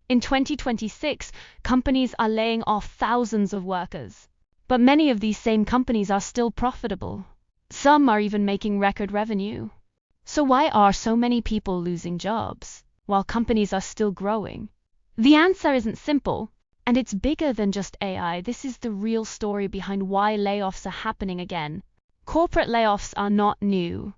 In 2026, companies are laying off thousands of workers. But many of these same companies are still profitable. Some are even making record revenue. So why are so many people losing jobs while companies are still growing? The answer isn't simple, and it's bigger than just AI. This is the real story behind why layoffs are happening again. Corporate layoffs are not new.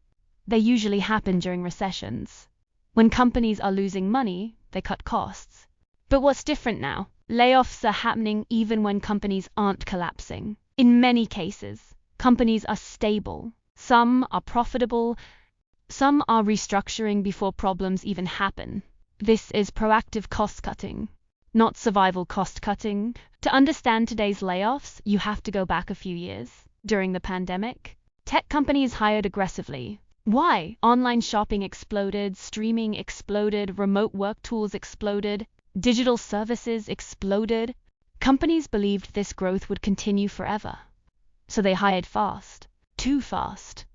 They usually happen during recessions. When companies are losing money, they cut costs. But what's different now? Layoffs are happening even when companies aren't collapsing. In many cases, companies are stable. Some are profitable. Some are restructuring before problems even happen. This is proactive cost cutting, not survival cost cutting. To understand today's layoffs, you have to go back a few years. During the pandemic, tech companies hired aggressively. Why? Online shopping exploded, streaming exploded, remote work tools exploded, digital services exploded. Companies believed this growth would continue forever. So they hired fast, too fast.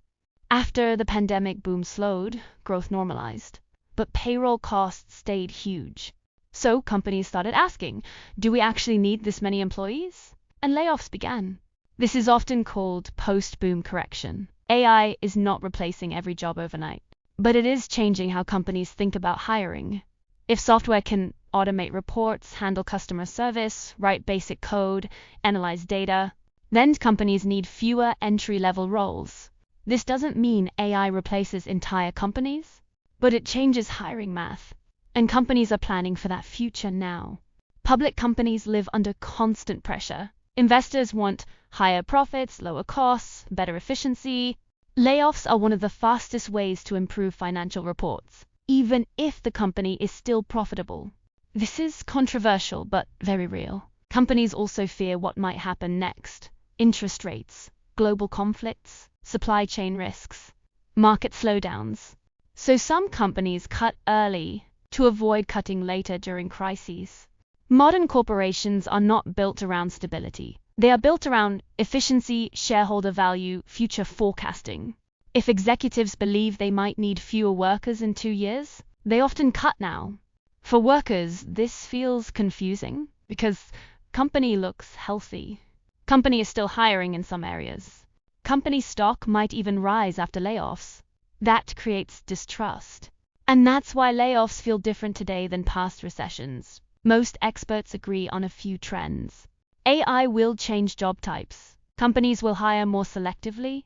After the pandemic boom slowed, growth normalized, but payroll costs stayed huge. So companies started asking, do we actually need this many employees? And layoffs began. This is often called post-boom correction. AI is not replacing every job overnight, but it is changing how companies think about hiring. If software can automate reports, handle customer service, write basic code, analyze data, then companies need fewer entry-level roles. This doesn't mean AI replaces entire companies, but it changes hiring math, and companies are planning for that future now. Public companies live under constant pressure. Investors want higher profits, lower costs, better efficiency. Layoffs are one of the fastest ways to improve financial reports, even if the company is still profitable. This is controversial, but very real. Companies also fear what might happen next. Interest rates, global conflicts, supply chain risks, market slowdowns. So some companies cut early to avoid cutting later during crises. Modern corporations are not built around stability. They are built around efficiency, shareholder value, future forecasting. If executives believe they might need fewer workers in 2 years, they often cut now. For workers, this feels confusing because company looks healthy. Company is still hiring in some areas. Company stock might even rise after layoffs. That creates distrust. And that's why layoffs feel different today than past recessions. Most experts agree on a few trends. AI will change job types. Companies will hire more selectively.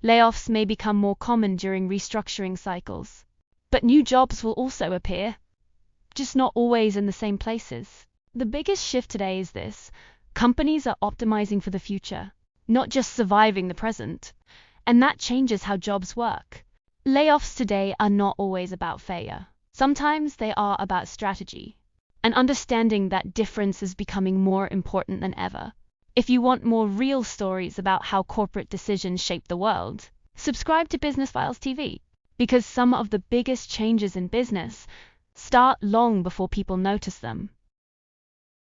Layoffs may become more common during restructuring cycles. But new jobs will also appear, just not always in the same places. The biggest shift today is this. Companies are optimizing for the future, not just surviving the present. And that changes how jobs work. Layoffs today are not always about failure. Sometimes they are about strategy. And understanding that difference is becoming more important than ever. If you want more real stories about how corporate decisions shape the world, subscribe to Business Files TV, because some of the biggest changes in business start long before people notice them.